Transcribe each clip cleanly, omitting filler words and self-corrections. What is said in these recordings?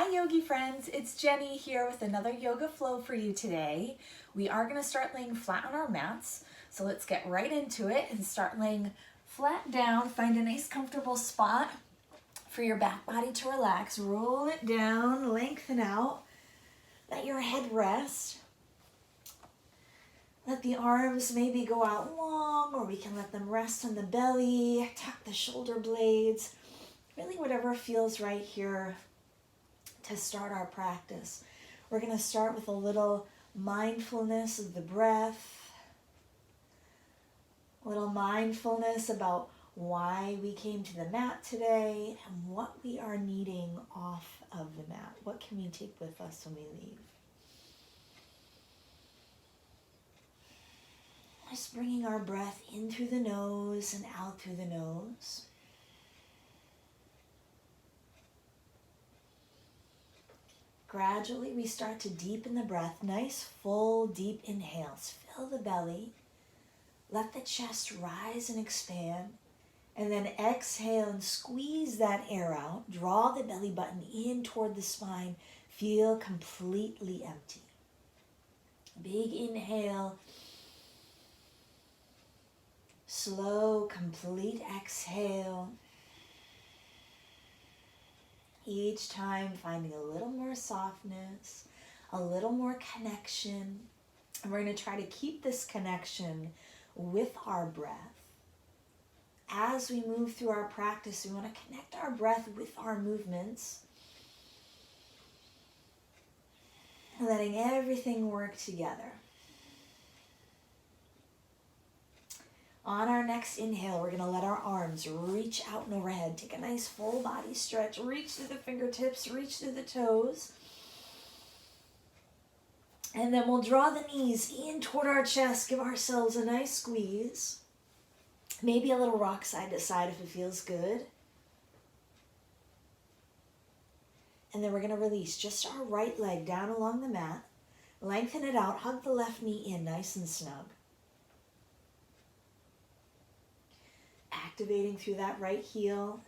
Hi Yogi friends, it's Jenny here with another yoga flow for you today. We are going to start laying flat on our mats, so let's get right into it and start laying flat down. Find a nice comfortable spot for your back body to relax. Roll it down, lengthen out, let your head rest. Let the arms maybe go out long, or we can let them rest on the belly, tuck the shoulder blades, really whatever feels right here to start our practice. We're going to start with a little mindfulness of the breath, a little mindfulness about why we came to the mat today and what we are needing off of the mat. What can we take with us when we leave? Just bringing our breath in through the nose and out through the nose. Gradually, we start to deepen the breath. Nice, full, deep inhales. Fill the belly. Let the chest rise and expand. And then exhale and squeeze that air out. Draw the belly button in toward the spine. Feel completely empty. Big inhale. Slow, complete exhale. Each time finding a little more softness, a little more connection. And we're going to try to keep this connection with our breath. As we move through our practice, we want to connect our breath with our movements. Letting everything work together. On our next inhale, we're going to let our arms reach out and overhead. Take a nice full body stretch. Reach through the fingertips, reach through the toes. And then we'll draw the knees in toward our chest. Give ourselves a nice squeeze. Maybe a little rock side to side if it feels good. And then we're going to release just our right leg down along the mat. Lengthen it out. Hug the left knee in nice and snug. Activating through that right heel.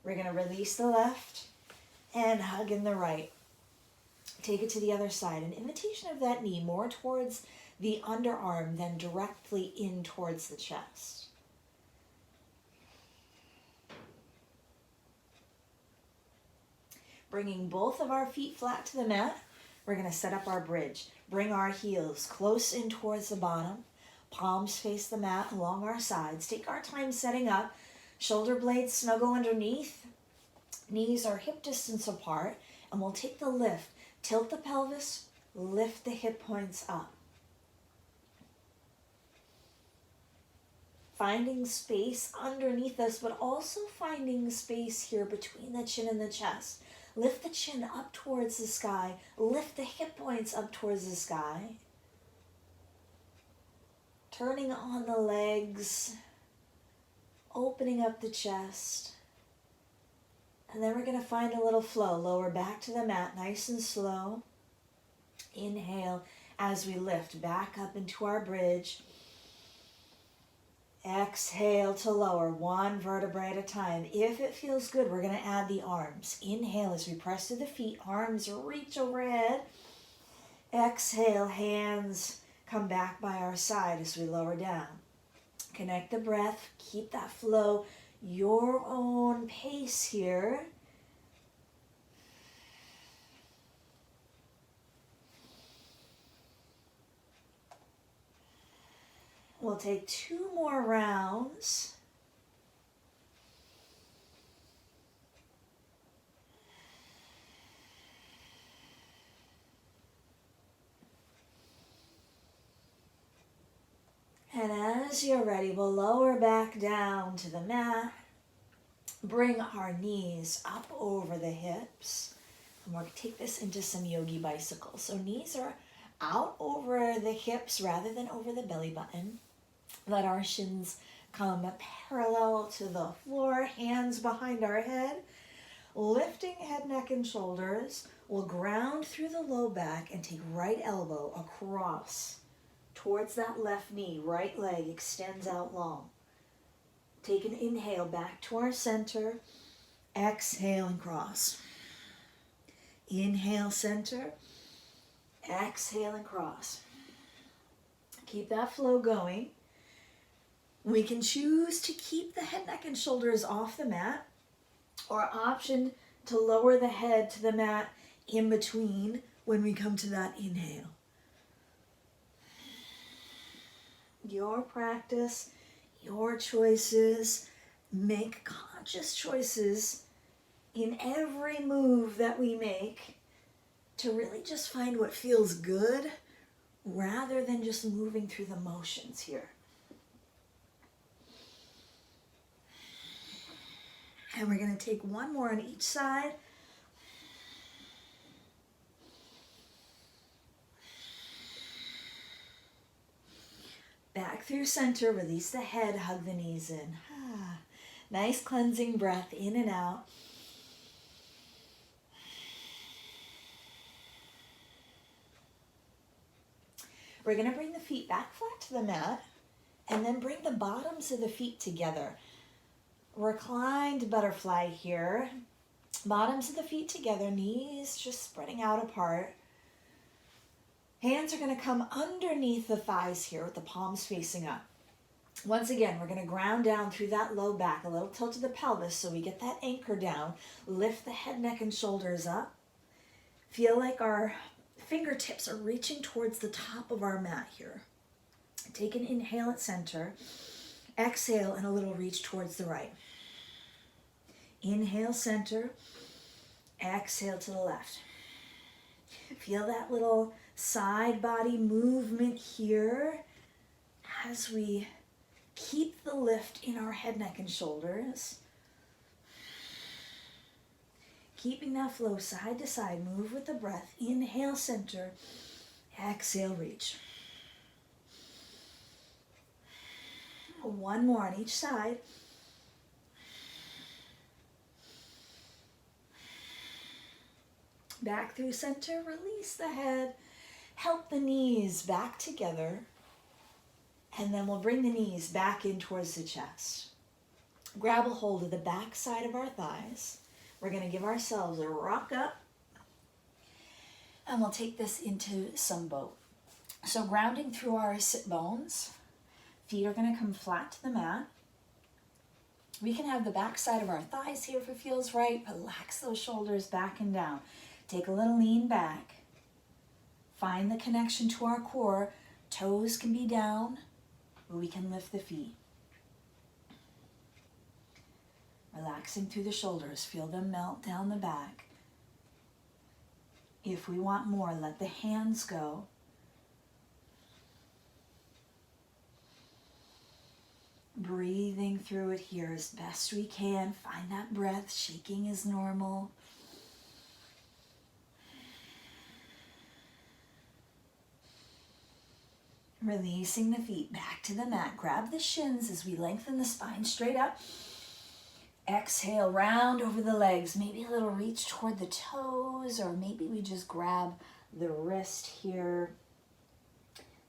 We're going to release the left and hug in the right. Take it to the other side. An invitation of that knee more towards the underarm than directly in towards the chest. Bringing both of our feet flat to the mat, we're going to set up our bridge. Bring our heels close in towards the bottom. Palms face the mat along our sides. Take our time setting up. Shoulder blades snuggle underneath. Knees are hip distance apart. And we'll take the lift. Tilt the pelvis. Lift the hip points up. Finding space underneath us, but also finding space here between the chin and the chest. Lift the chin up towards the sky. Lift the hip points up towards the sky. Turning on the legs, opening up the chest. And then we're going to find a little flow. Lower back to the mat, nice and slow. Inhale as we lift back up into our bridge. Exhale to lower, one vertebrae at a time. If it feels good, we're going to add the arms. Inhale as we press to the feet, arms reach overhead. Exhale, hands come back by our side as we lower down. Connect the breath. Keep that flow. Your own pace here. We'll take 2 more rounds. And as you're ready, we'll lower back down to the mat. Bring our knees up over the hips. And we'll take this into some Yogi Bicycles. So knees are out over the hips rather than over the belly button. Let our shins come parallel to the floor, hands behind our head. Lifting head, neck, and shoulders. We'll ground through the low back and take right elbow across towards that left knee. Right leg extends out long. Take an inhale back to our center. Exhale and cross. Inhale, center. Exhale and cross. Keep that flow going. We can choose to keep the head, neck, and shoulders off the mat, or option to lower the head to the mat in between when we come to that inhale. Your practice, your choices. Make conscious choices in every move that we make to really just find what feels good rather than just moving through the motions here. And we're going to take one more on each side. Back through center, release the head, hug the knees in. Nice cleansing breath in and out. We're going to bring the feet back flat to the mat and then bring the bottoms of the feet together. Reclined butterfly here. Bottoms of the feet together, knees just spreading out apart. Hands are going to come underneath the thighs here with the palms facing up. Once again, we're going to ground down through that low back, a little tilt to the pelvis so we get that anchor down. Lift the head, neck, and shoulders up. Feel like our fingertips are reaching towards the top of our mat here. Take an inhale at center. Exhale and a little reach towards the right. Inhale, center. Exhale to the left. Feel that little side body movement here as we keep the lift in our head, neck, and shoulders. Keeping that flow side to side, move with the breath. Inhale, center. Exhale, reach. One more on each side. Back through center, release the head. Help the knees back together. And then we'll bring the knees back in towards the chest. Grab a hold of the back side of our thighs. We're going to give ourselves a rock up. And we'll take this into some boat. So grounding through our sit bones. Feet are going to come flat to the mat. We can have the back side of our thighs here if it feels right. Relax those shoulders back and down. Take a little lean back. Find the connection to our core. Toes can be down, but we can lift the feet. Relaxing through the shoulders. Feel them melt down the back. If we want more, let the hands go. Breathing through it here as best we can. Find that breath. Shaking is normal. Releasing the feet back to the mat. Grab the shins as we lengthen the spine straight up. Exhale, round over the legs. Maybe a little reach toward the toes, or maybe we just grab the wrist here.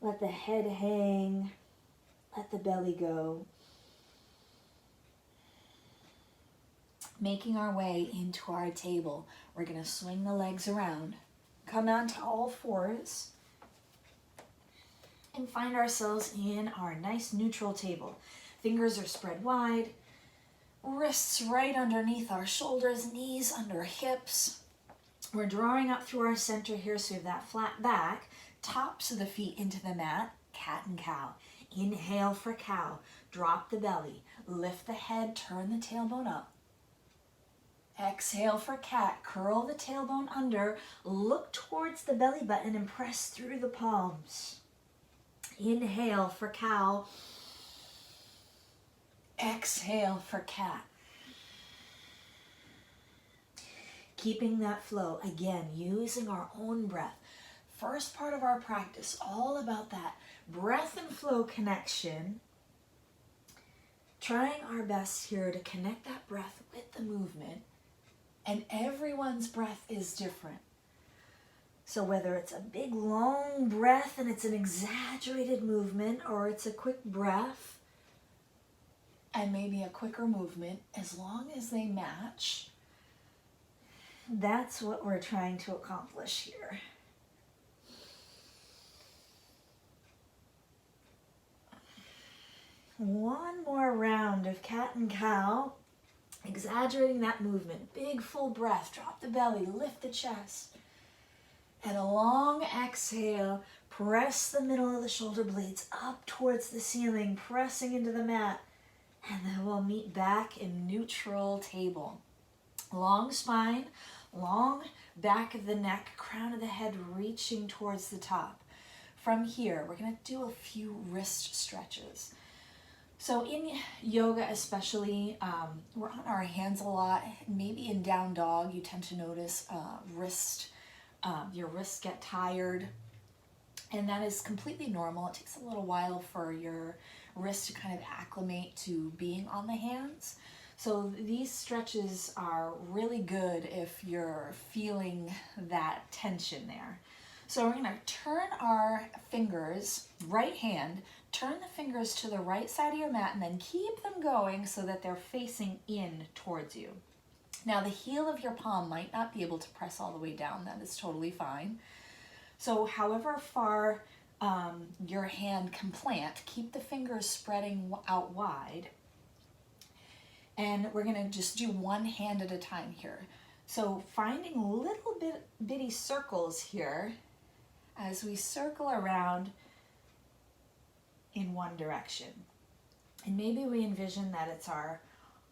Let the head hang. Let the belly go. Making our way into our table. We're going to swing the legs around. Come onto all fours. And find ourselves in our nice neutral table. Fingers are spread wide. Wrists right underneath our shoulders. Knees under hips. We're drawing up through our center here so we have that flat back. Tops of the feet into the mat. Cat and cow. Inhale for cow. Drop the belly. Lift the head. Turn the tailbone up. Exhale for cat. Curl the tailbone under. Look towards the belly button and press through the palms. Inhale for cow. Exhale for cat. Keeping that flow, again, using our own breath. First part of our practice, all about that breath and flow connection. Trying our best here to connect that breath with the movement. And everyone's breath is different. So whether it's a big long breath and it's an exaggerated movement, or it's a quick breath and maybe a quicker movement, as long as they match, that's what we're trying to accomplish here. One more round of cat and cow, exaggerating that movement. Big full breath, drop the belly, lift the chest. And a long exhale, press the middle of the shoulder blades up towards the ceiling, pressing into the mat. And then we'll meet back in neutral table. Long spine, long back of the neck, crown of the head reaching towards the top. From here, we're going to do a few wrist stretches. So in yoga especially, we're on our hands a lot. Maybe in down dog, you tend to notice your wrists get tired. And that is completely normal. It takes a little while for your wrist to kind of acclimate to being on the hands. So these stretches are really good if you're feeling that tension there. So we're going to turn our fingers, right hand, turn the fingers to the right side of your mat and then keep them going so that they're facing in towards you. Now the heel of your palm might not be able to press all the way down. That is totally fine. So however far your hand can plant, keep the fingers spreading out wide. And we're going to just do one hand at a time here. So finding little bitty circles here as we circle around in one direction. And maybe we envision that it's our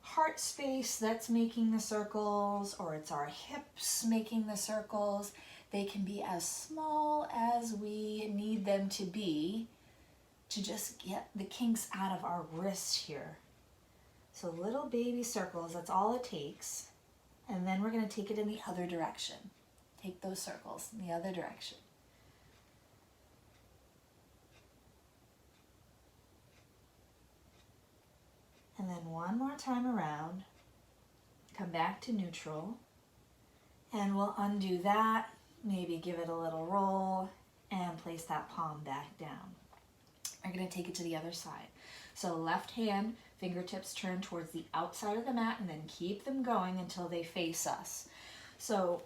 heart space that's making the circles, or it's our hips making the circles. They can be as small as we need them to be to just get the kinks out of our wrist here. So little baby circles, that's all it takes. And then we're going to take it in the other direction. Take those circles in the other direction. And then one more time around, come back to neutral, and we'll undo that, maybe give it a little roll, and place that palm back down. We're going to take it to the other side. So left hand, fingertips turn towards the outside of the mat, and then keep them going until they face us. So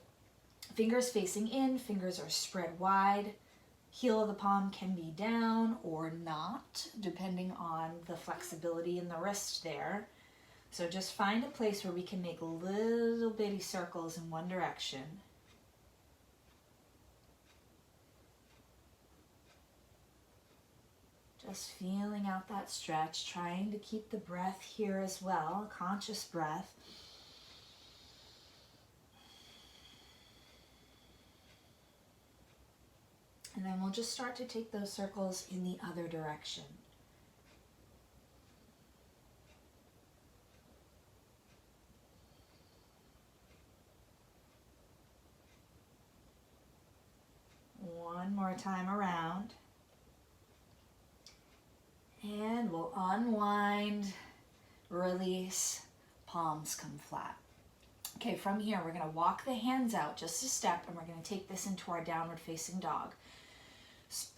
fingers facing in, fingers are spread wide. Heel of the palm can be down or not, depending on the flexibility in the wrist there. So just find a place where we can make little bitty circles in one direction. Just feeling out that stretch, trying to keep the breath here as well, conscious breath. And then we'll just start to take those circles in the other direction. One more time around. And we'll unwind, release, palms come flat. Okay, from here we're going to walk the hands out just a step, and we're going to take this into our downward facing dog.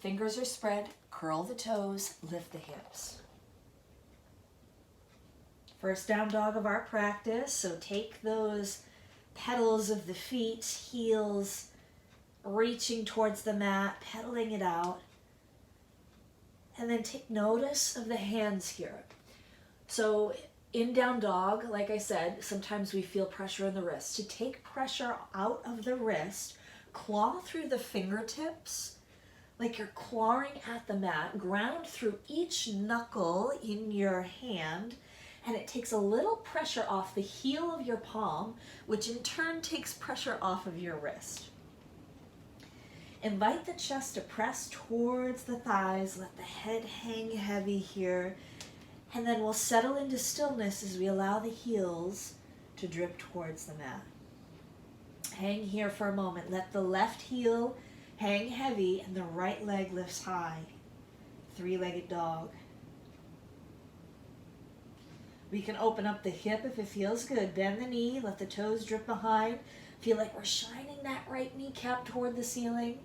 Fingers are spread, curl the toes, lift the hips. First down dog of our practice, so take those pedals of the feet, heels reaching towards the mat, pedaling it out. And then take notice of the hands here. So in down dog, like I said, sometimes we feel pressure in the wrist. To take pressure out of the wrist, claw through the fingertips, like you're clawing at the mat, ground through each knuckle in your hand, and it takes a little pressure off the heel of your palm, which in turn takes pressure off of your wrist. Invite the chest to press towards the thighs, let the head hang heavy here, and then we'll settle into stillness as we allow the heels to drip towards the mat. Hang here for a moment. Let the left heel hang heavy and the right leg lifts high. Three-legged dog. We can open up the hip if it feels good. Bend the knee, let the toes drip behind. Feel like we're shining that right kneecap toward the ceiling.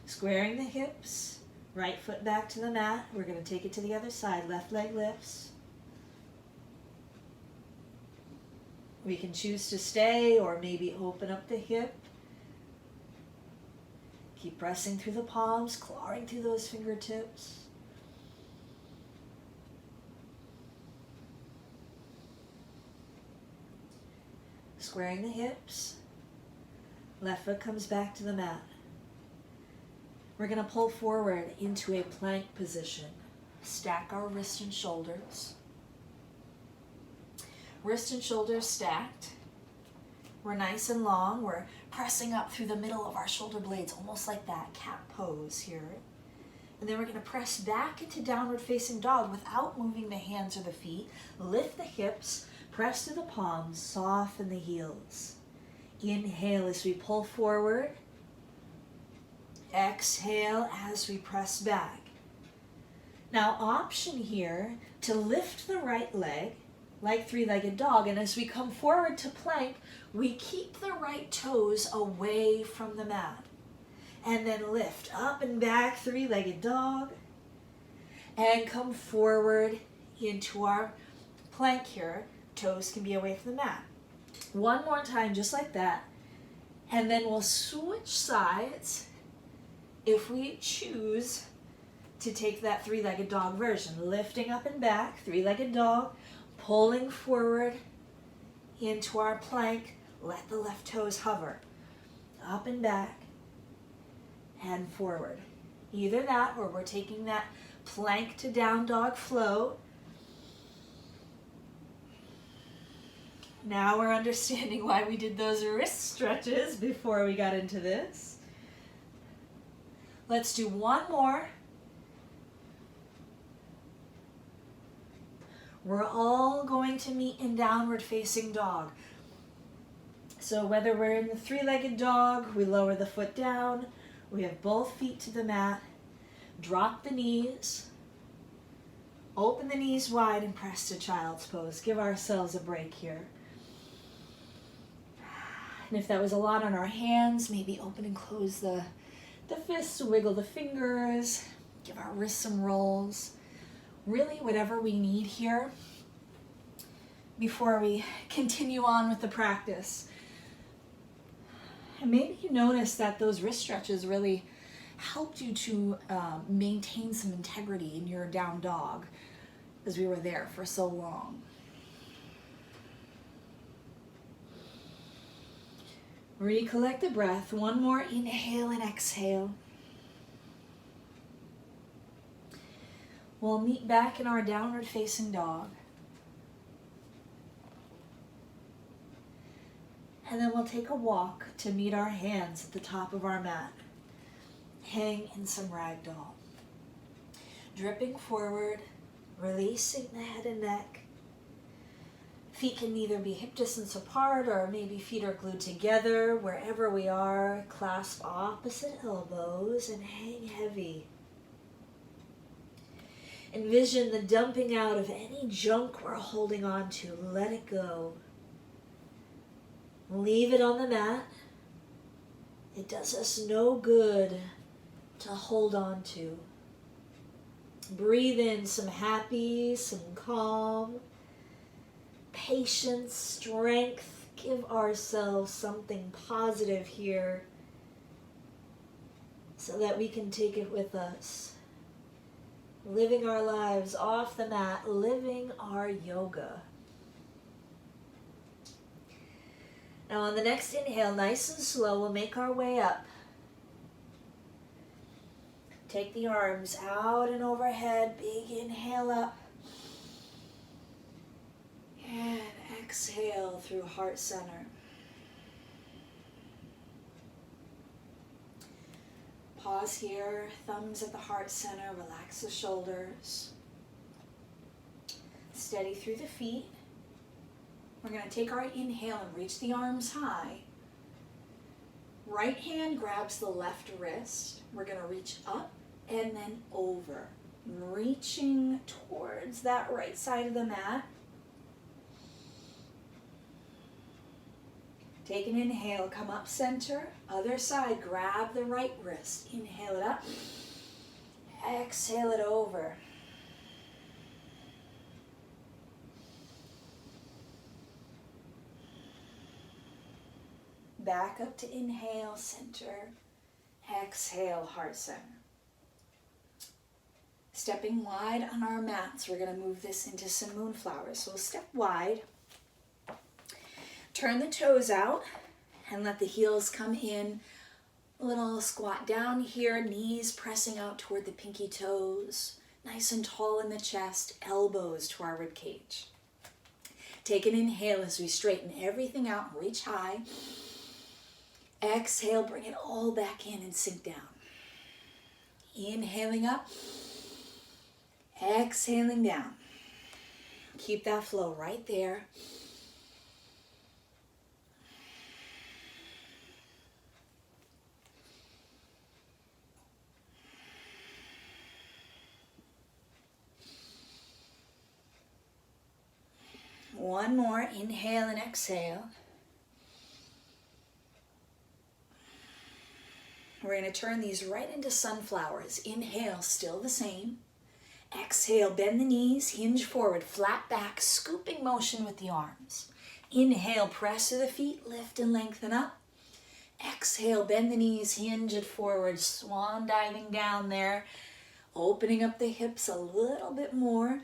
Squaring the hips, right foot back to the mat. We're going to take it to the other side. Left leg lifts. We can choose to stay or maybe open up the hip. Keep pressing through the palms, clawing through those fingertips. Squaring the hips. Left foot comes back to the mat. We're going to pull forward into a plank position. Stack our wrists and shoulders. Wrist and shoulders stacked. We're nice and long. We're pressing up through the middle of our shoulder blades, almost like that cat pose here. And then we're going to press back into downward facing dog without moving the hands or the feet. Lift the hips, press to the palms, soften the heels. Inhale as we pull forward. Exhale as we press back. Now, option here to lift the right leg like three-legged dog, and as we come forward to plank, we keep the right toes away from the mat. And then lift up and back, three-legged dog, and come forward into our plank here. Toes can be away from the mat. One more time, just like that. And then we'll switch sides if we choose to take that three-legged dog version. Lifting up and back, three-legged dog, pulling forward into our plank. Let the left toes hover. Up and back and forward. Either that or we're taking that plank to down dog float. Now we're understanding why we did those wrist stretches before we got into this. Let's do one more. We're all going to meet in downward facing dog. So whether we're in the three-legged dog, we lower the foot down, we have both feet to the mat, drop the knees, open the knees wide and press to child's pose. Give ourselves a break here. And if that was a lot on our hands, maybe open and close the fists, wiggle the fingers, give our wrists some rolls. Really whatever we need here before we continue on with the practice. And maybe you notice that those wrist stretches really helped you to maintain some integrity in your down dog as we were there for so long. Recollect the breath. One more inhale and exhale. We'll meet back in our downward facing dog. And then we'll take a walk to meet our hands at the top of our mat. Hang in some ragdoll. Dripping forward, releasing the head and neck. Feet can either be hip distance apart or maybe feet are glued together. Wherever we are, clasp opposite elbows and hang heavy. Envision the dumping out of any junk we're holding on to. Let it go. Leave it on the mat. It does us no good to hold on to. Breathe in some happy, some calm, patience, strength. Give ourselves something positive here so that we can take it with us. Living our lives off the mat, living our yoga. Now on the next inhale, nice and slow, we'll make our way up. Take the arms out and overhead, big inhale up. And exhale through heart center. Pause here, thumbs at the heart center, relax the shoulders. Steady through the feet. We're going to take our inhale and reach the arms high. Right hand grabs the left wrist. We're going to reach up and then over, reaching towards that right side of the mat. Take an inhale, come up center, other side, grab the right wrist, inhale it up, exhale it over. Back up to inhale, center. Exhale, heart center. Stepping wide on our mats, we're going to move this into some moonflowers. So we'll step wide. Turn the toes out and let the heels come in. A little squat down here, knees pressing out toward the pinky toes. Nice and tall in the chest, elbows to our rib cage. Take an inhale as we straighten everything out and reach high. Exhale, bring it all back in and sink down. Inhaling up. Exhaling down. Keep that flow right there. One more, inhale and exhale. We're going to turn these right into sunflowers. Inhale, still the same. Exhale, bend the knees, hinge forward, flat back, scooping motion with the arms. Inhale, press to the feet, lift and lengthen up. Exhale, bend the knees, hinge it forward, swan diving down there, opening up the hips a little bit more.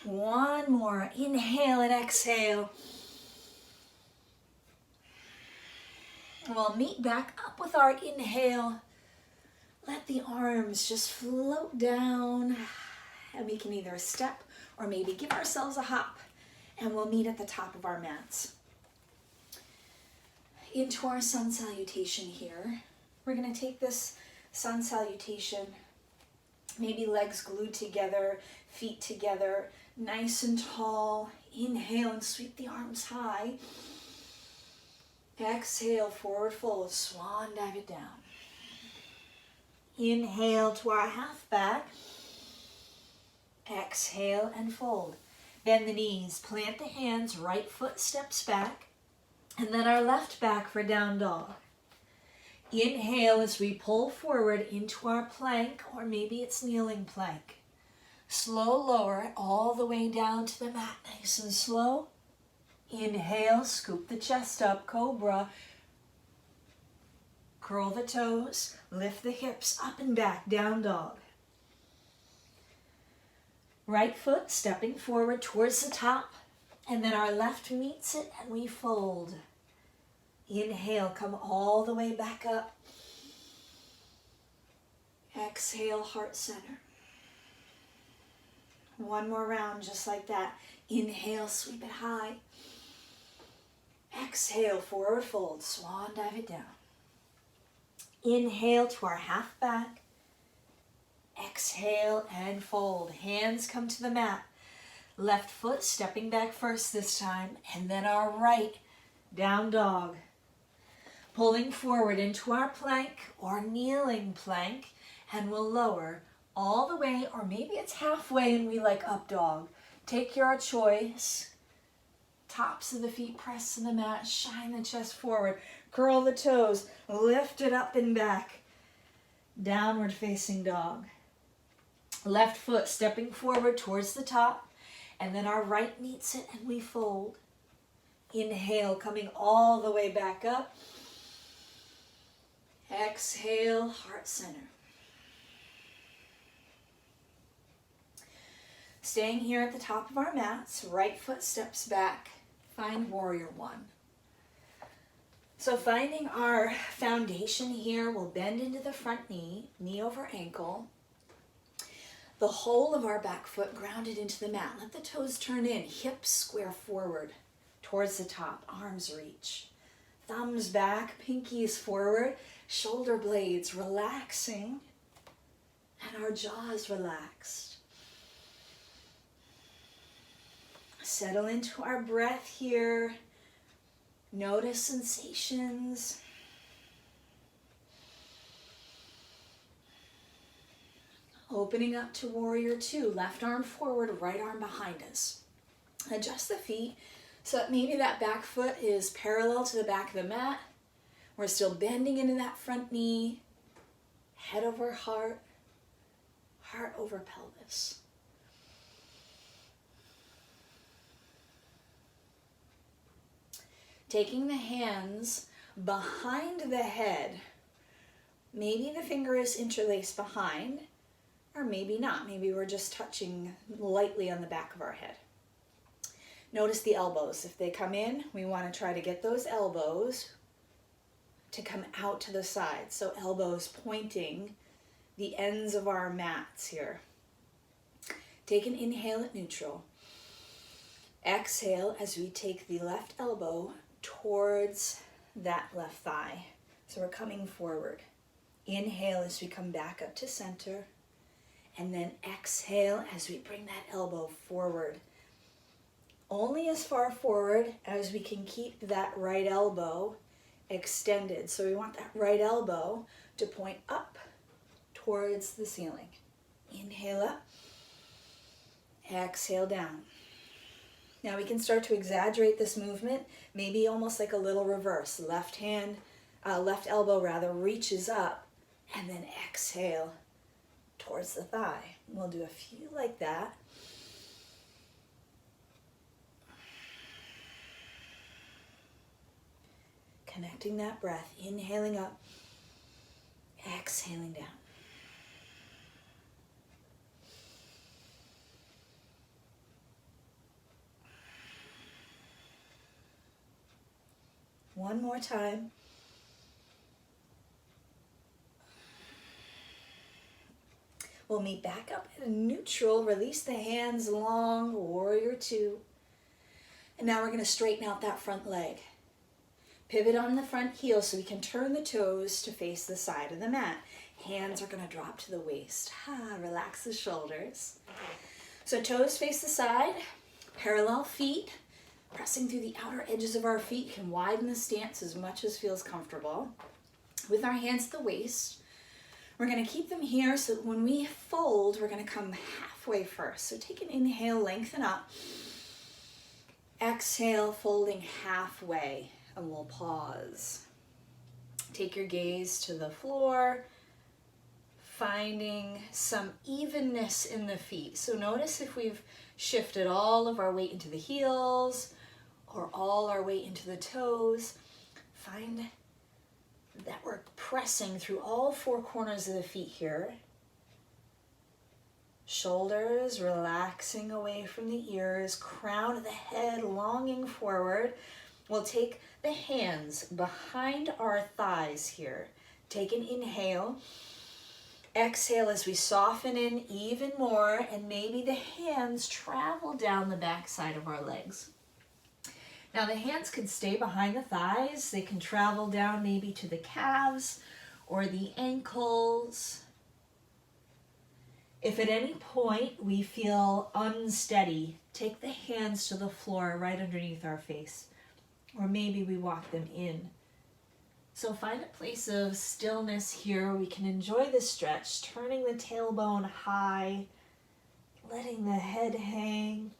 One more, inhale and exhale. We'll meet back up with our inhale. Let the arms just float down. And we can either step or maybe give ourselves a hop. And we'll meet at the top of our mats. Into our sun salutation here. We're going to take this sun salutation, maybe legs glued together, feet together, nice and tall. Inhale and sweep the arms high. Exhale, forward fold, swan dive it down. Inhale to our half back. Exhale and fold. Bend the knees, plant the hands, right foot steps back. And then our left back for down dog. Inhale as we pull forward into our plank, or maybe it's kneeling plank. Slow lower it all the way down to the mat, nice and slow. Inhale, scoop the chest up, cobra. Curl the toes, lift the hips up and back, down dog. Right foot stepping forward towards the top, and then our left meets it and we fold. Inhale, come all the way back up. Exhale, heart center. One more round just like that. Inhale, sweep it high. Exhale, forward fold, swan dive it down. Inhale to our half back. Exhale and fold. Hands come to the mat. Left foot stepping back first this time, and then our right, down dog. Pulling forward into our plank or kneeling plank, and we'll lower all the way, or maybe it's halfway and we like up dog. Take your choice. Tops of the feet press to the mat, shine the chest forward, curl the toes, lift it up and back. Downward facing dog. Left foot stepping forward towards the top, and then our right meets it and we fold. Inhale, coming all the way back up. Exhale, heart center. Staying here at the top of our mats, right foot steps back, find warrior one. So finding our foundation here, we'll bend into the front knee, knee over ankle. The whole of our back foot grounded into the mat. Let the toes turn in, hips square forward towards the top, arms reach. Thumbs back, pinkies forward, shoulder blades relaxing, and our jaws relaxed. Settle into our breath here. Notice sensations. Opening up to warrior two. Left arm forward, right arm behind us. Adjust the feet so that maybe that back foot is parallel to the back of the mat, We're still bending into that front knee, head over heart, heart over pelvis. Taking the hands behind the head. Maybe the finger is interlaced behind, or maybe not. Maybe we're just touching lightly on the back of our head. Notice the elbows. If they come in, we want to try to get those elbows to come out to the side. So elbows pointing the ends of our mats here. Take an inhale at neutral. Exhale as we take the left elbow towards that left thigh. So we're coming forward. Inhale as we come back up to center. And then exhale as we bring that elbow forward. Only as far forward as we can keep that right elbow extended. So we want that right elbow to point up towards the ceiling. Inhale up. Exhale down. Now we can start to exaggerate this movement, maybe almost like a little reverse. Left elbow reaches up, and then exhale towards the thigh. We'll do a few like that. Connecting that breath, inhaling up, exhaling down. One more time. We'll meet back up at a neutral. Release the hands long, warrior two. And now we're going to straighten out that front leg. Pivot on the front heel so we can turn the toes to face the side of the mat. Hands are going to drop to the waist. Relax the shoulders. So toes face the side, parallel feet. Pressing through the outer edges of our feet, can widen the stance as much as feels comfortable. With our hands at the waist, we're going to keep them here so that when we fold, we're going to come halfway first. So take an inhale, lengthen up. Exhale, folding halfway, and we'll pause. Take your gaze to the floor, finding some evenness in the feet. So notice if we've shifted all of our weight into the heels, or all our weight into the toes. Find that we're pressing through all four corners of the feet here. Shoulders relaxing away from the ears, crown of the head longing forward. We'll take the hands behind our thighs here. Take an inhale. Exhale as we soften in even more, and maybe the hands travel down the back side of our legs. Now the hands can stay behind the thighs. They can travel down maybe to the calves or the ankles. If at any point we feel unsteady, take the hands to the floor right underneath our face, or maybe we walk them in. So find a place of stillness here. We can enjoy the stretch, turning the tailbone high, letting the head hang.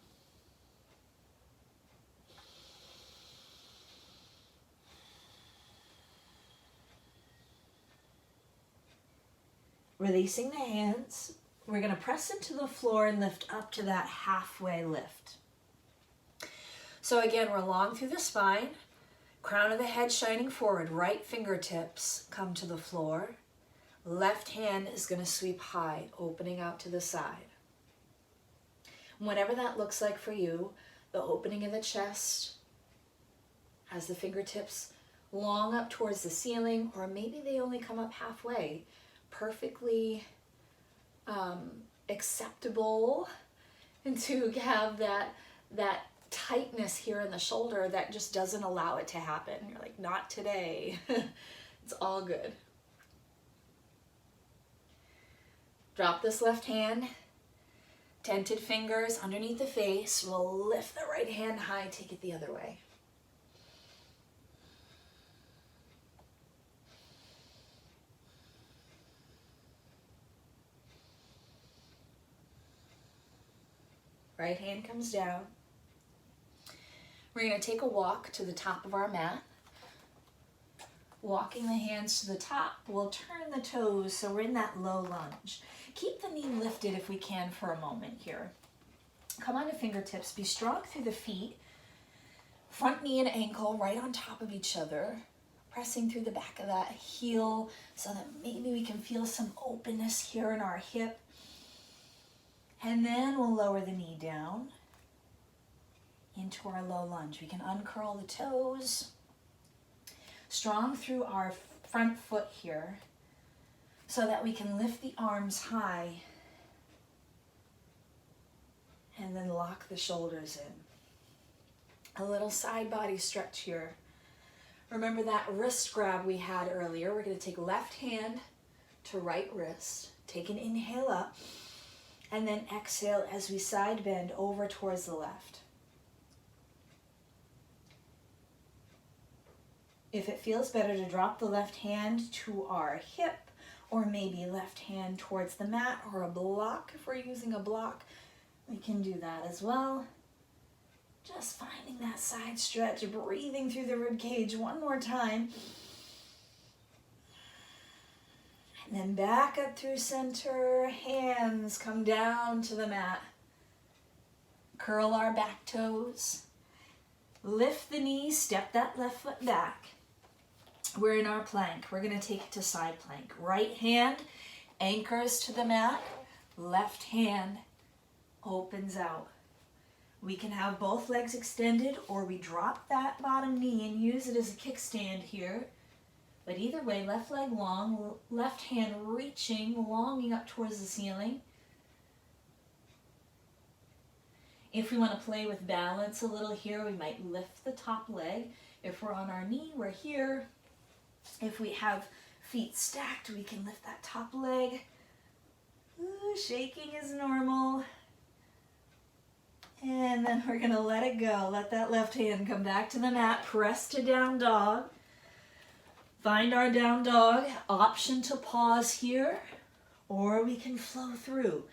Releasing the hands, we're going to press into the floor and lift up to that halfway lift. So again, we're long through the spine, crown of the head shining forward, right fingertips come to the floor. Left hand is going to sweep high, opening out to the side. Whatever that looks like for you, the opening of the chest as the fingertips long up towards the ceiling, or maybe they only come up halfway. Perfectly acceptable, and to have that tightness here in the shoulder that just doesn't allow it to happen. You're like, not today. It's all good. Drop this left hand, tented fingers underneath the face. We'll lift the right hand high, take it the other way. Right hand comes down. We're going to take a walk to the top of our mat. Walking the hands to the top, we'll turn the toes so we're in that low lunge. Keep the knee lifted if we can for a moment here. Come on to fingertips, be strong through the feet. Front knee and ankle right on top of each other. Pressing through the back of that heel so that maybe we can feel some openness here in our hip. And then we'll lower the knee down into our low lunge. We can uncurl the toes. Strong through our front foot here so that we can lift the arms high and then lock the shoulders in. A little side body stretch here. Remember that wrist grab we had earlier. We're going to take left hand to right wrist. Take an inhale up and then exhale as we side bend over towards the left. If it feels better to drop the left hand to our hip, or maybe left hand towards the mat or a block, if we're using a block, we can do that as well. Just finding that side stretch, breathing through the rib cage one more time. And then back up through center, hands come down to the mat. Curl our back toes. Lift the knees, step that left foot back. We're in our plank. We're going to take it to side plank. Right hand anchors to the mat. Left hand opens out. We can have both legs extended, or we drop that bottom knee and use it as a kickstand here. But either way, left leg long, left hand reaching, longing up towards the ceiling. If we want to play with balance a little here, we might lift the top leg. If we're on our knee, we're here. If we have feet stacked, we can lift that top leg. Ooh, shaking is normal. And then we're going to let it go. Let that left hand come back to the mat. Press to down dog. Find our down dog. Option to pause here, or we can flow through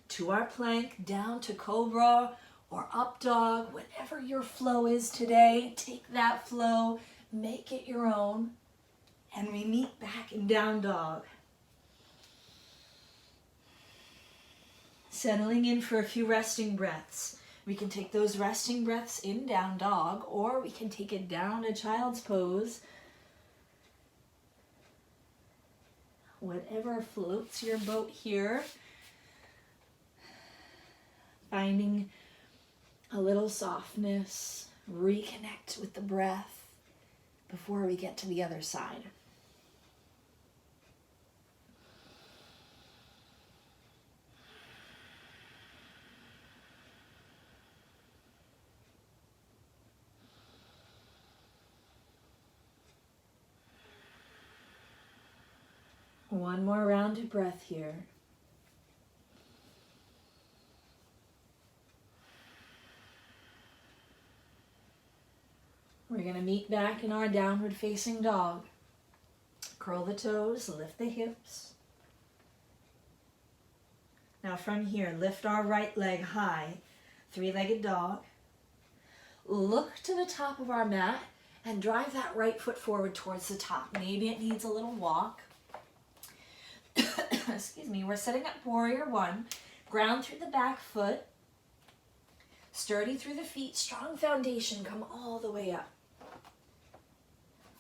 to our plank, down to cobra or up dog. Whatever your flow is today, take that flow, make it your own, and we meet back in down dog. Settling in for a few resting breaths. We can take those resting breaths in down dog, or we can take it down to child's pose. Whatever floats your boat here. Finding a little softness, reconnect with the breath before we get to the other side. One more round of breath here. We're going to meet back in our downward facing dog. Curl the toes, lift the hips. Now from here, lift our right leg high, three-legged dog. Look to the top of our mat and drive that right foot forward towards the top. Maybe it needs a little walk. Excuse me, we're setting up warrior one. Ground through the back foot. Sturdy through the feet, strong foundation, come all the way up.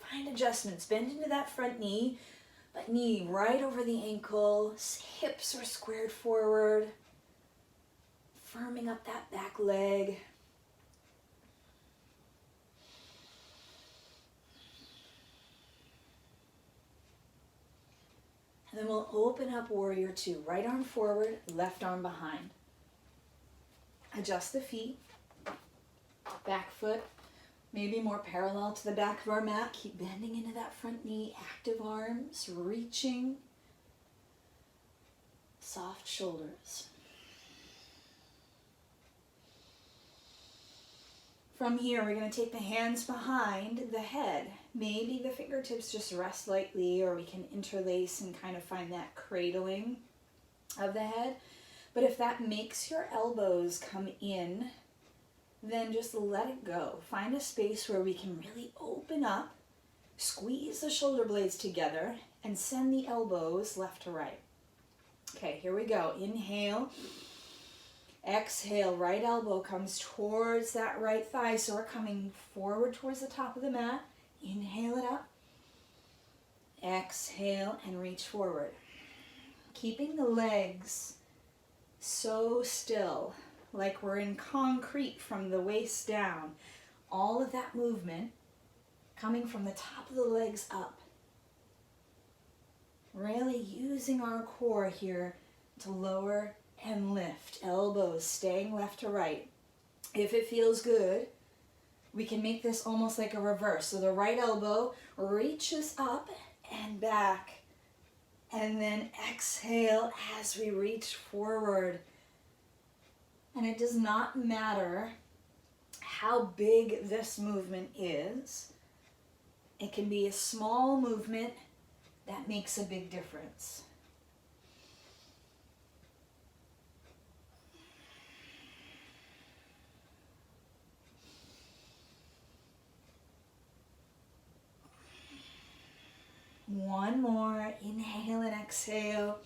Find adjustments, bend into that front knee, but knee right over the ankle, hips are squared forward, firming up that back leg. And then we'll open up warrior two, right arm forward, left arm behind. Adjust the feet, back foot, maybe more parallel to the back of our mat. Keep bending into that front knee, active arms, reaching, soft shoulders. From here, we're going to take the hands behind the head. Maybe the fingertips just rest lightly, or we can interlace and kind of find that cradling of the head. But if that makes your elbows come in, then just let it go. Find a space where we can really open up, Squeeze the shoulder blades together and send the elbows left to right. Okay, here we go. Inhale. Exhale, right elbow comes towards that right thigh, so we're coming forward towards the top of the mat. Inhale it up. Exhale and reach forward. Keeping the legs so still, like we're in concrete from the waist down. All of that movement coming from the top of the legs up. Really using our core here to lower and lift. Elbows staying left to right. If it feels good, we can make this almost like a reverse. So the right elbow reaches up and back. And then exhale as we reach forward. And it does not matter how big this movement is. It can be a small movement that makes a big difference. One more. Inhale and exhale.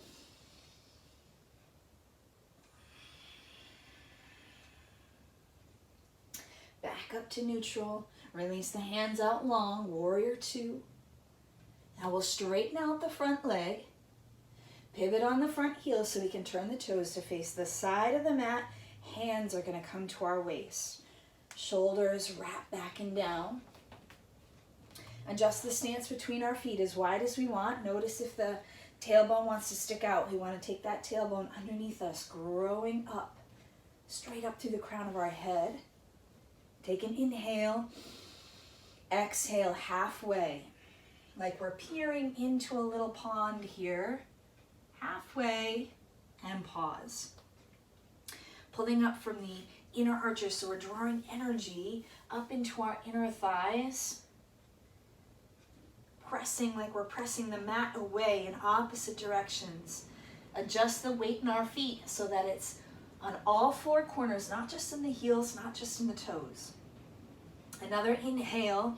Back up to neutral. Release the hands out long. Warrior two. Now we'll straighten out the front leg. Pivot on the front heel so we can turn the toes to face the side of the mat. Hands are going to come to our waist. Shoulders wrap back and down. Adjust the stance between our feet as wide as we want. Notice if the tailbone wants to stick out. We want to take that tailbone underneath us, growing up, straight up through the crown of our head. Take an inhale. Exhale halfway, like we're peering into a little pond here. Halfway, and pause. Pulling up from the inner arches, so we're drawing energy up into our inner thighs. Pressing like we're pressing the mat away in opposite directions. Adjust the weight in our feet so that it's on all four corners, not just in the heels, not just in the toes. Another inhale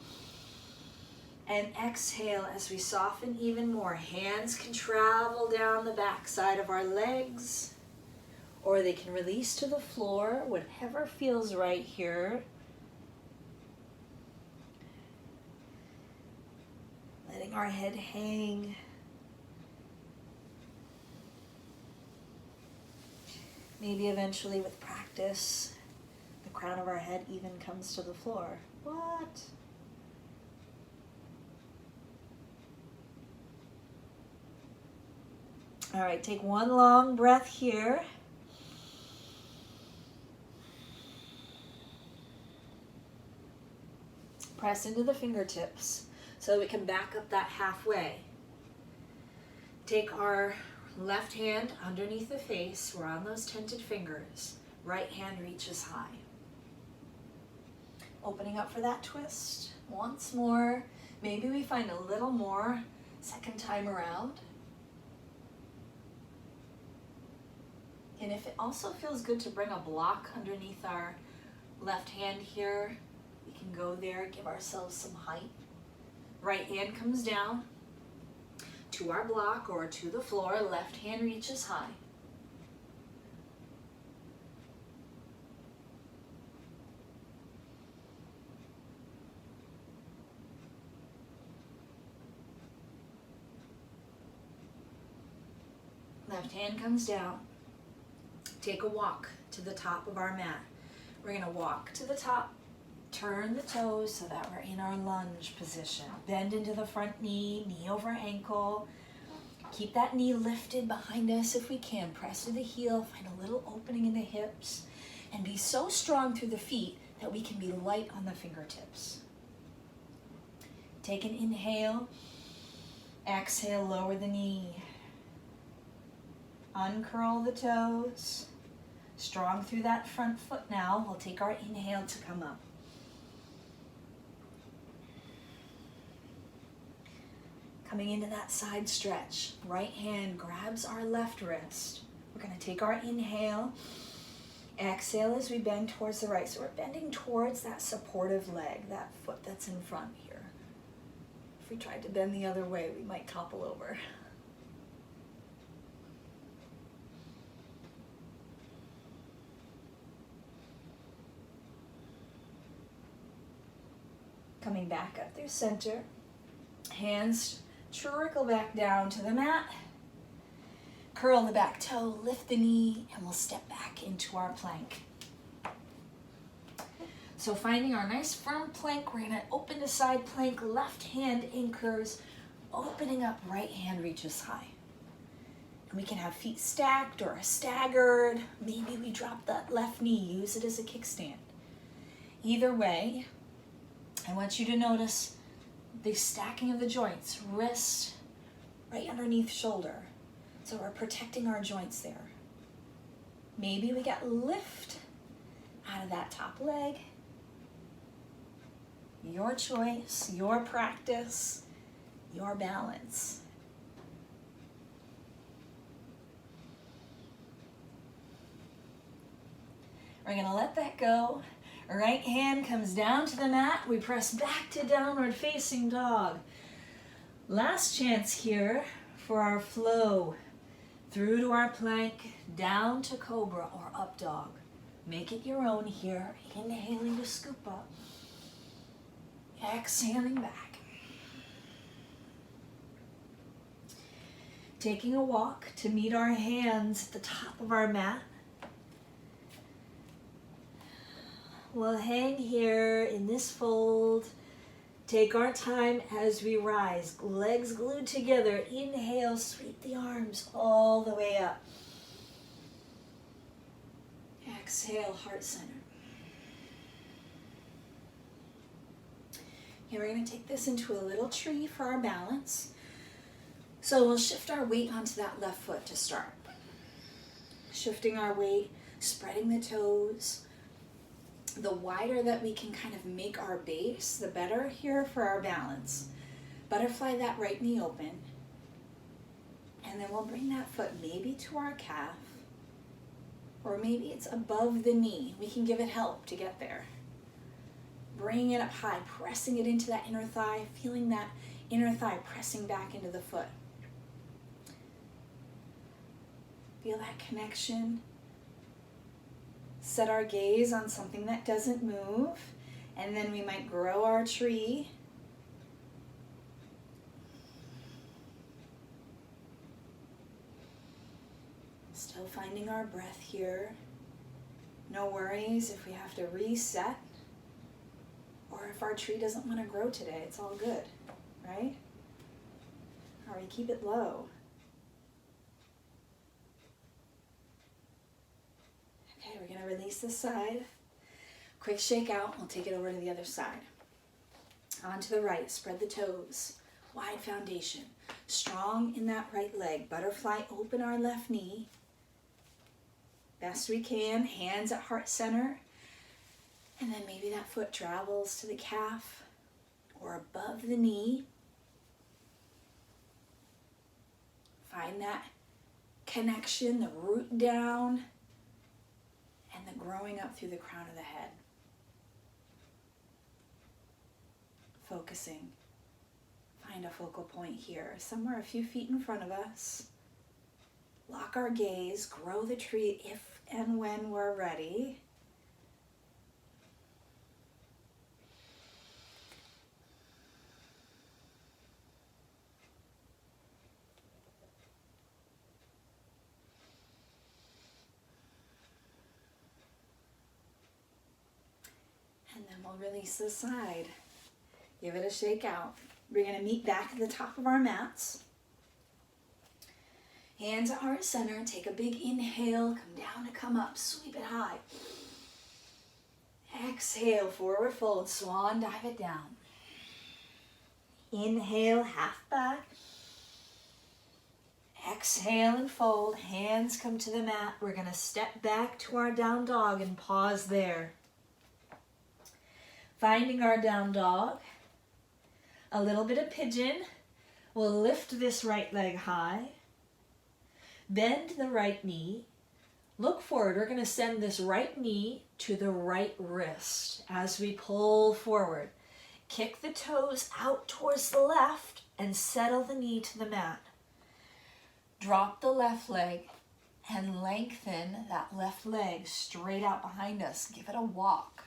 and exhale as we soften even more. Hands can travel down the back side of our legs, or they can release to the floor, whatever feels right here. Letting our head hang. Maybe eventually with practice, the crown of our head even comes to the floor. What? All right, take one long breath here. Press into the fingertips so we can back up that halfway. Take our left hand underneath the face. We're on those tented fingers. Right hand reaches high. Opening up for that twist. Once more. Maybe we find a little more second time around. And if it also feels good to bring a block underneath our left hand here, we can go there, give ourselves some height. Right hand comes down to our block or to the floor. Left hand reaches high. Left hand comes down. Take a walk to the top of our mat. We're going to walk to the top, turn the toes so that we're in our lunge position. Bend into the front knee, knee over ankle. Keep that knee lifted behind us if we can. Press to the heel, find a little opening in the hips, and be so strong through the feet that we can be light on the fingertips. Take an inhale. Exhale, lower the knee. Uncurl the toes. Strong through that front foot now. We'll take our inhale to come up. Coming into that side stretch. Right hand grabs our left wrist. We're going to take our inhale. Exhale as we bend towards the right. So we're bending towards that supportive leg, that foot that's in front here. If we tried to bend the other way, we might topple over. Coming back up through center. Hands trickle back down to the mat. Curl the back toe, lift the knee, and we'll step back into our plank. So finding our nice firm plank, we're gonna open to side plank, left hand anchors, opening up, right hand reaches high. And we can have feet stacked or staggered. Maybe we drop that left knee, use it as a kickstand. Either way, I want you to notice the stacking of the joints, wrist right underneath shoulder. So we're protecting our joints there. Maybe we get lift out of that top leg. Your choice, your practice, your balance. We're gonna let that go. Right hand comes down to the mat. We press back to downward facing dog. Last chance here for our flow. Through to our plank, down to cobra or up dog. Make it your own here. Inhaling to scoop up. Exhaling back. Taking a walk to meet our hands at the top of our mat. We'll hang here in this fold. Take our time as we rise. Legs glued together. Inhale, sweep the arms all the way up. Exhale, heart center. Okay, we're going to take this into a little tree for our balance. So we'll shift our weight onto that left foot to start. Shifting our weight, spreading the toes. The wider that we can kind of make our base, the better here for our balance. Butterfly that right knee open. And then we'll bring that foot maybe to our calf. Or maybe it's above the knee. We can give it help to get there. Bringing it up high, pressing it into that inner thigh, feeling that inner thigh pressing back into the foot. Feel that connection. Set our gaze on something that doesn't move, and then we might grow our tree. Still finding our breath here. No worries if we have to reset, or if our tree doesn't want to grow today, it's all good, right? Or we keep it low. Okay, we're going to release this side. Quick shake out. We'll take it over to the other side. On to the right. Spread the toes. Wide foundation. Strong in that right leg. Butterfly, open our left knee. Best we can. Hands at heart center. And then maybe that foot travels to the calf or above the knee. Find that connection, the root down, and the growing up through the crown of the head. Focusing. Find a focal point here, somewhere a few feet in front of us. Lock our gaze, grow the tree if and when we're ready. And then we'll release the side. Give it a shake out. We're going to meet back at the top of our mats. Hands at heart center. Take a big inhale. Come down to come up. Sweep it high. Exhale, forward fold. Swan dive it down. Inhale, half back. Exhale and fold. Hands come to the mat. We're going to step back to our down dog and pause there. Finding our down dog. A little bit of pigeon. We'll lift this right leg high. Bend the right knee. Look forward. We're going to send this right knee to the right wrist as we pull forward. Kick the toes out towards the left and settle the knee to the mat. Drop the left leg and lengthen that left leg straight out behind us. Give it a walk.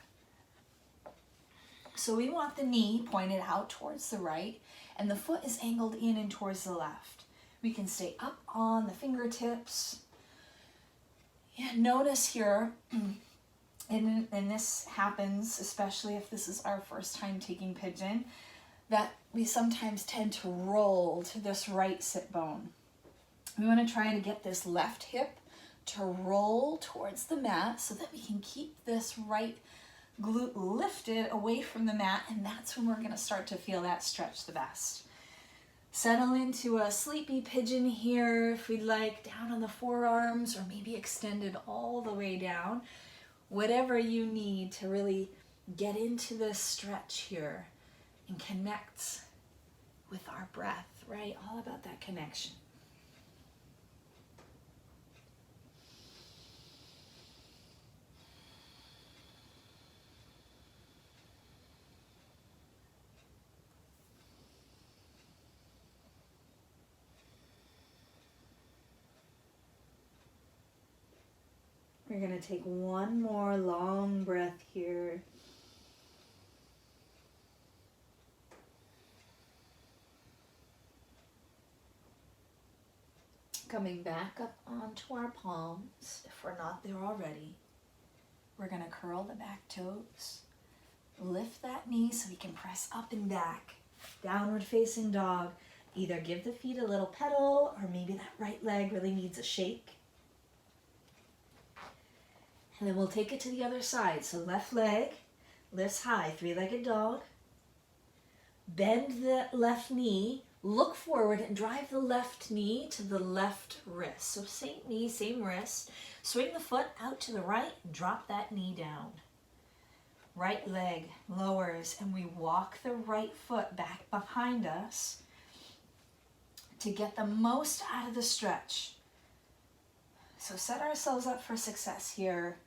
So we want the knee pointed out towards the right and the foot is angled in and towards the left. We can stay up on the fingertips. Yeah, notice here, and this happens especially if this is our first time taking pigeon, that we sometimes tend to roll to this right sit bone. We want to try to get this left hip to roll towards the mat so that we can keep this right glute lifted away from the mat, and that's when we're going to start to feel that stretch the best. Settle into a sleepy pigeon here if we'd like, down on the forearms or maybe extended all the way down. Whatever you need to really get into this stretch here and connect with our breath, right? All about that connection. We're going to take one more long breath here. Coming back up onto our palms, if we're not there already. We're going to curl the back toes. Lift that knee so we can press up and back. Downward facing dog. Either give the feet a little pedal or maybe that right leg really needs a shake. And then we'll take it to the other side. So left leg lifts high, three-legged dog. Bend the left knee, look forward and drive the left knee to the left wrist. So same knee, same wrist. Swing the foot out to the right and drop that knee down. Right leg lowers and we walk the right foot back behind us to get the most out of the stretch. So set ourselves up for success here.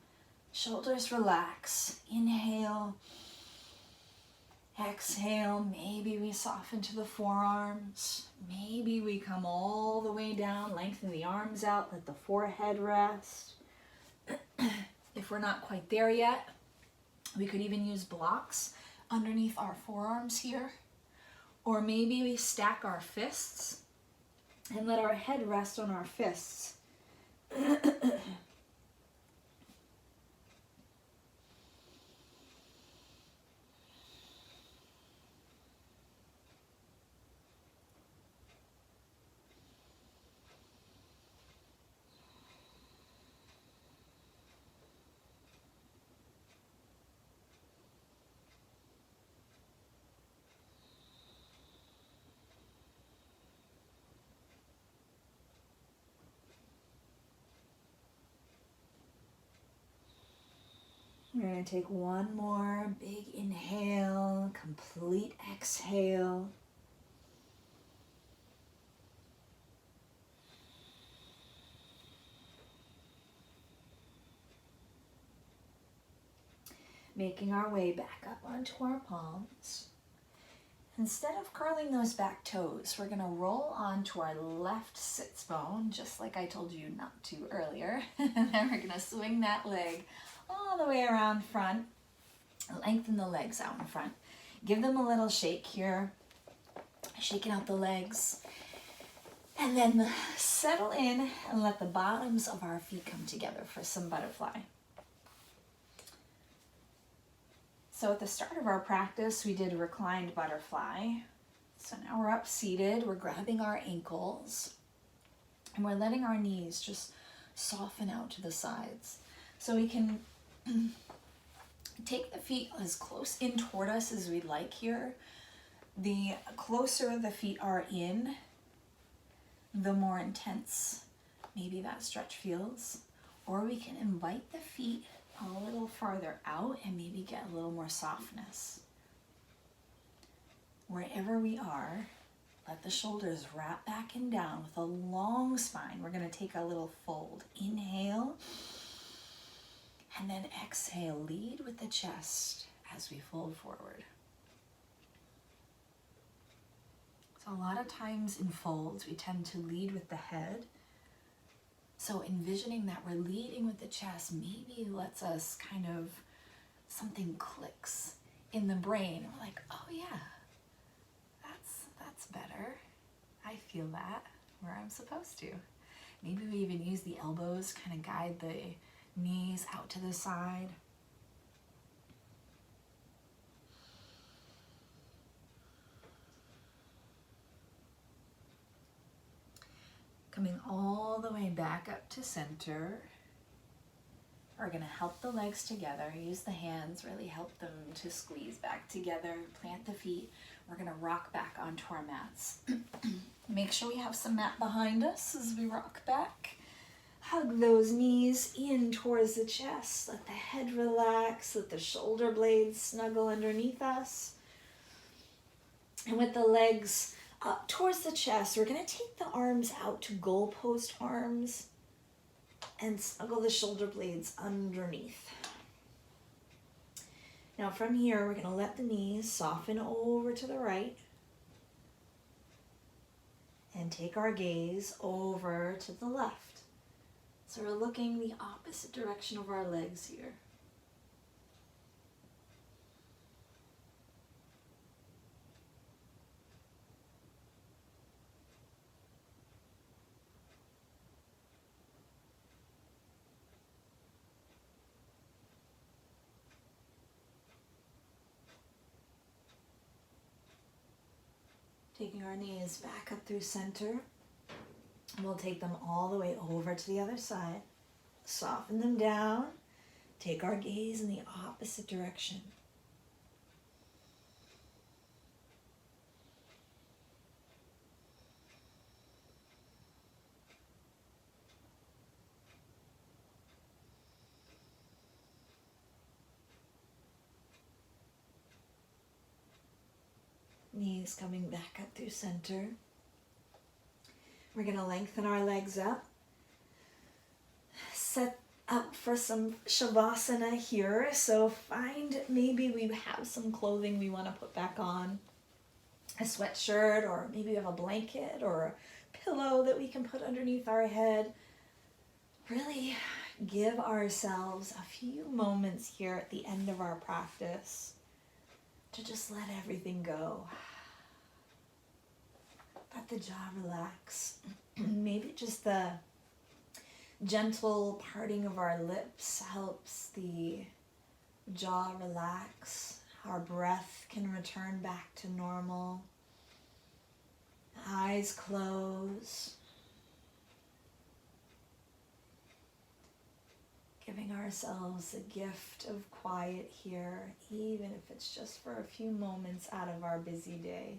Shoulders relax. Inhale. Exhale. Maybe we soften to the forearms. Maybe we come all the way down. Lengthen the arms out. Let the forehead rest. If we're not quite there yet, we could even use blocks underneath our forearms here. Or maybe we stack our fists and let our head rest on our fists. We're going to take one more big inhale, complete exhale. Making our way back up onto our palms. Instead of curling those back toes, we're going to roll onto our left sits bone, just like I told you not to earlier. And then we're going to swing that leg all the way around front. Lengthen the legs out in front. Give them a little shake here. Shaking out the legs. And then settle in and let the bottoms of our feet come together for some butterfly. So at the start of our practice, we did a reclined butterfly. So now we're up seated, we're grabbing our ankles, and we're letting our knees just soften out to the sides. So we can take the feet as close in toward us as we'd like here. The closer the feet are in, the more intense maybe that stretch feels. Or we can invite the feet a little farther out and maybe get a little more softness. Wherever we are, let the shoulders wrap back and down with a long spine. We're going to take a little fold. Inhale, and then exhale. Lead with the chest as we fold forward. So a lot of times in folds, we tend to lead with the head. So envisioning that we're leading with the chest maybe lets us kind of, something clicks in the brain. We're like, oh yeah, that's better. I feel that where I'm supposed to. Maybe we even use the elbows, kind of guide the knees out to the side. Coming all the way back up to center. We're going to help the legs together. Use the hands, really help them to squeeze back together. Plant the feet. We're going to rock back onto our mats. Make sure we have some mat behind us as we rock back. Hug those knees in towards the chest. Let the head relax. Let the shoulder blades snuggle underneath us. And with the legs up towards the chest, we're going to take the arms out to goalpost arms and snuggle the shoulder blades underneath. Now from here, we're going to let the knees soften over to the right and take our gaze over to the left. So we're looking the opposite direction of our legs here. Taking our knees back up through center. We'll take them all the way over to the other side. Soften them down. Take our gaze in the opposite direction. Knees coming back up through center. We're going to lengthen our legs up. Set up for some Shavasana here. So find, maybe we have some clothing we want to put back on. A sweatshirt, or maybe we have a blanket or a pillow that we can put underneath our head. Really give ourselves a few moments here at the end of our practice to just let everything go. Let the jaw relax. Maybe just the gentle parting of our lips helps the jaw relax. Our breath can return back to normal. Eyes close. Giving ourselves the gift of quiet here, even if it's just for a few moments out of our busy day.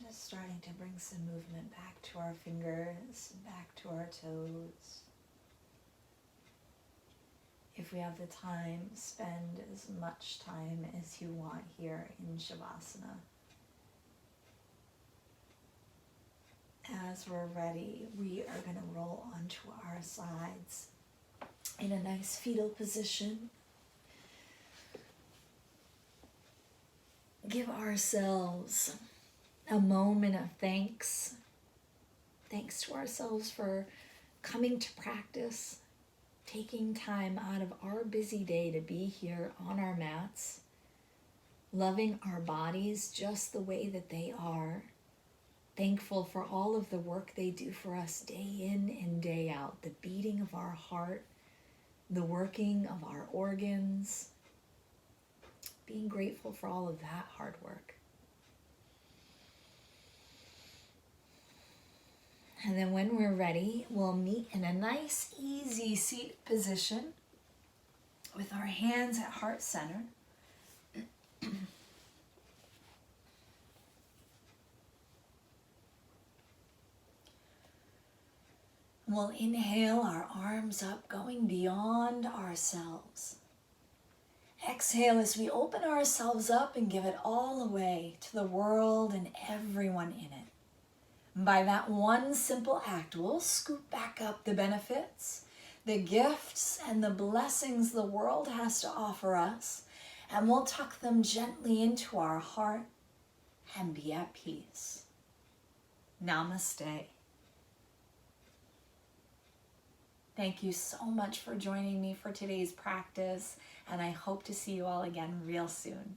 Just starting to bring some movement back to our fingers, back to our toes. If we have the time, spend as much time as you want here in Shavasana. As we're ready, we are going to roll onto our sides in a nice fetal position. Give ourselves a moment of thanks. Thanks to ourselves for coming to practice, taking time out of our busy day to be here on our mats, loving our bodies just the way that they are, Thankful for all of the work they do for us day in and day out. The beating of our heart, the working of our organs. Being grateful for all of that hard work. And then when we're ready, we'll meet in a nice, easy seat position with our hands at heart center. We'll inhale our arms up, going beyond ourselves. Exhale as we open ourselves up and give it all away to the world and everyone in it. By that one simple act, we'll scoop back up the benefits, the gifts, and the blessings the world has to offer us, and we'll tuck them gently into our heart and be at peace. Namaste. Thank you so much for joining me for today's practice, and I hope to see you all again real soon.